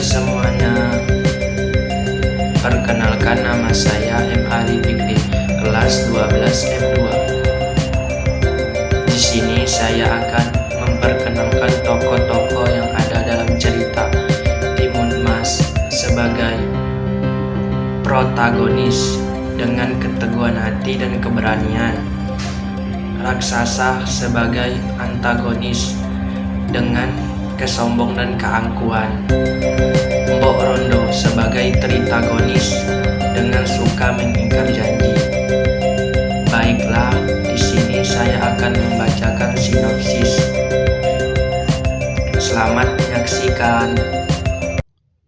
semuanya, perkenalkan nama saya M. Ali Fikri, kelas 12 M2. Di sini saya akan memperkenalkan tokoh-tokoh yang ada dalam cerita Timun Emas sebagai protagonis dengan keteguhan hati dan keberanian, raksasa sebagai antagonis dengan kesombong dan keangkuhan, Mbok Rondo sebagai tritagonis dengan suka mengingkar janji. Baiklah, di sini saya akan membacakan sinopsis. Selamat menyaksikan.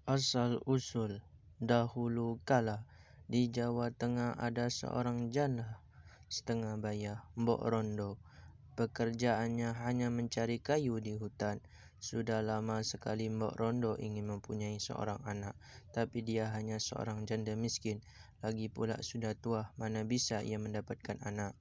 Asal-usul. Dahulu kala, di Jawa Tengah ada seorang janda setengah baya, Mbok Rondo. Pekerjaannya hanya mencari kayu di hutan. Sudah lama sekali Mbok Rondo ingin mempunyai seorang anak, tapi dia hanya seorang janda miskin. Lagi pula sudah tua, mana bisa ia mendapatkan anak.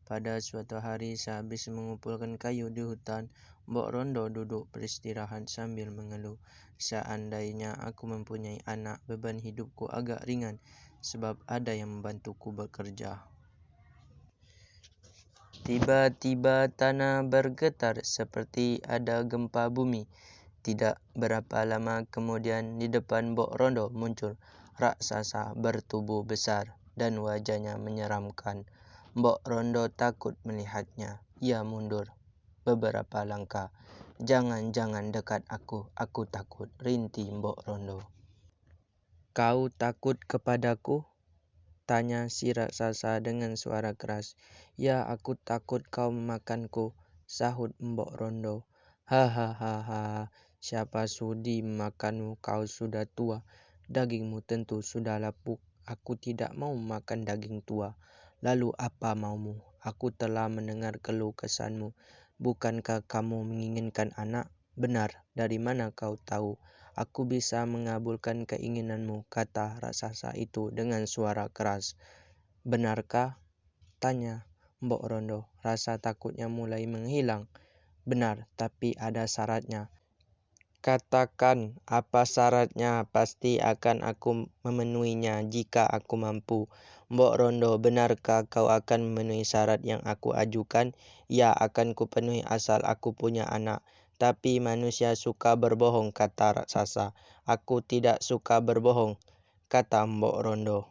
Pada suatu hari sehabis mengumpulkan kayu di hutan, Mbok Rondo duduk beristirahat sambil mengeluh. Seandainya aku mempunyai anak, beban hidupku agak ringan, sebab ada yang membantuku bekerja. Tiba-tiba tanah bergetar seperti ada gempa bumi. Tidak berapa lama kemudian di depan Mbok Rondo muncul raksasa bertubuh besar dan wajahnya menyeramkan. Mbok Rondo takut melihatnya. Ia mundur beberapa langkah. Jangan dekat aku takut, rintih Mbok Rondo. Kau takut kepadaku? Tanya si raksasa dengan suara keras. Ya, aku takut kau memakanku, sahut Mbok Rondo. Hahaha, siapa sudi memakanmu, kau sudah tua. Dagingmu tentu sudah lapuk. Aku tidak mau makan daging tua. Lalu apa maumu? Aku telah mendengar keluh kesahmu. Bukankah kamu menginginkan anak? Benar, dari mana kau tahu? Aku bisa mengabulkan keinginanmu, kata raksasa itu dengan suara keras. Benarkah? Tanya Mbok Rondo. Rasa takutnya mulai menghilang. Benar, tapi ada syaratnya. Katakan apa syaratnya, pasti akan aku memenuhinya jika aku mampu. Mbok Rondo, benarkah kau akan memenuhi syarat yang aku ajukan? Ya, akan kupenuhi asal aku punya anak. Tapi manusia suka berbohong, kata raksasa. Aku tidak suka berbohong, kata Mbok Rondo.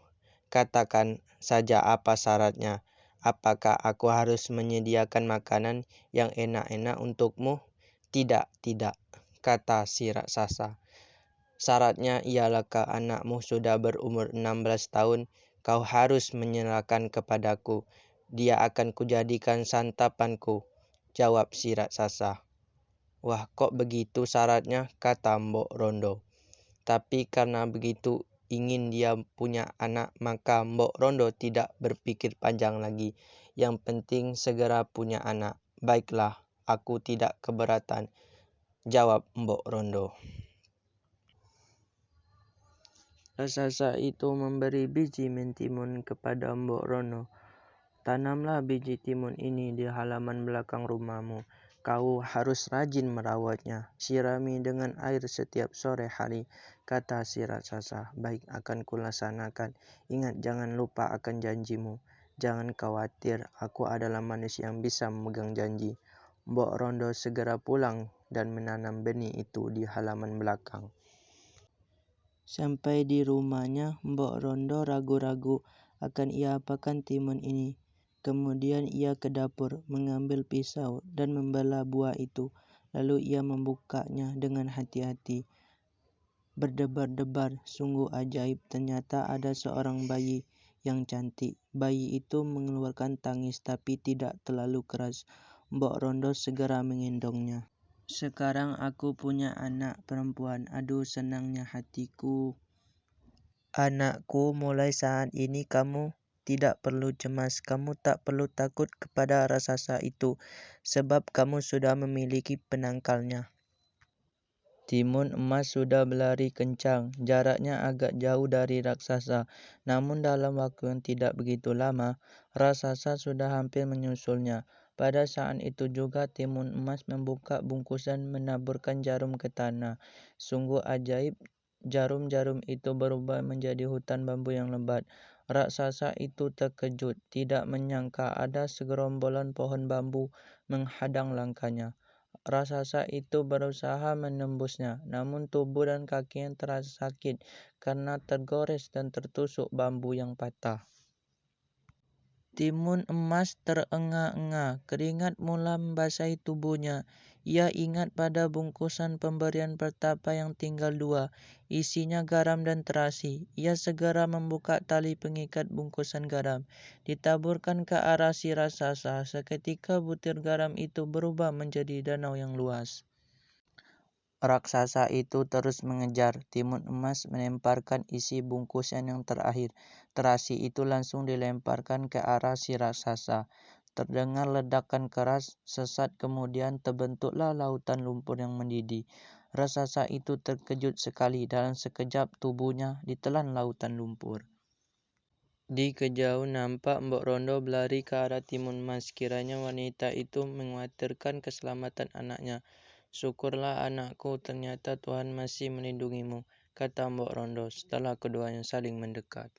Katakan saja apa syaratnya. Apakah aku harus menyediakan makanan yang enak-enak untukmu? Tidak, kata si raksasa. Syaratnya ialah anakmu sudah berumur 16 tahun, kau harus menyerahkan kepadaku. Dia akan kujadikan santapanku, jawab si raksasa. Wah, kok begitu syaratnya, kata Mbok Rondo. Tapi karena begitu ingin dia punya anak, maka Mbok Rondo tidak berpikir panjang lagi. Yang penting segera punya anak. Baiklah, aku tidak keberatan, jawab Mbok Rondo. Raksasa itu memberi biji mentimun kepada Mbok Rondo. Tanamlah biji timun ini di halaman belakang rumahmu. Kau harus rajin merawatnya. Sirami dengan air setiap sore hari, kata si raksasa. Baik, akan kulaksanakan. Ingat, jangan lupa akan janjimu. Jangan khawatir, aku adalah manusia yang bisa memegang janji. Mbok Rondo segera pulang dan menanam benih itu di halaman belakang. Sampai di rumahnya, Mbok Rondo ragu-ragu akan ia apakan timun ini. Kemudian ia ke dapur, mengambil pisau dan membelah buah itu. Lalu ia membukanya dengan hati-hati. Berdebar-debar, sungguh ajaib. Ternyata ada seorang bayi yang cantik. Bayi itu mengeluarkan tangis tapi tidak terlalu keras. Mbok Rondo segera menggendongnya. Sekarang aku punya anak perempuan. Aduh, senangnya hatiku. Anakku, mulai saat ini kamu tidak perlu cemas. Kamu tak perlu takut kepada raksasa itu, sebab kamu sudah memiliki penangkalnya. Timun emas sudah berlari kencang. Jaraknya agak jauh dari raksasa. Namun dalam waktu yang tidak begitu lama, raksasa sudah hampir menyusulnya. Pada saat itu juga timun emas membuka bungkusan, menaburkan jarum ke tanah. Sungguh ajaib, Jarum-jarum itu berubah menjadi hutan bambu yang lebat. Raksasa itu terkejut, tidak menyangka ada segerombolan pohon bambu menghadang langkahnya. Raksasa itu berusaha menembusnya, namun tubuh dan kakinya terasa sakit karena tergores dan tertusuk bambu yang patah. Timun emas terengah-engah, keringat mula membasahi tubuhnya. Ia ingat pada bungkusan pemberian pertapa yang tinggal 2, isinya garam dan terasi. Ia segera membuka tali pengikat bungkusan garam, ditaburkan ke arah si raksasa. Seketika butir garam itu berubah menjadi danau yang luas. Raksasa itu terus mengejar. Timun emas melemparkan isi bungkusan yang terakhir. Terasi itu langsung dilemparkan ke arah si raksasa. Terdengar ledakan keras, sesaat kemudian terbentuklah lautan lumpur yang mendidih. Raksasa itu terkejut sekali. Dalam sekejap tubuhnya ditelan lautan lumpur. Di kejauhan nampak Mbok Rondo berlari ke arah Timun Emas. Kiranya wanita itu mengkhawatirkan keselamatan anaknya. "Syukurlah anakku, ternyata Tuhan masih melindungimu," kata Mbok Rondo setelah keduanya saling mendekat.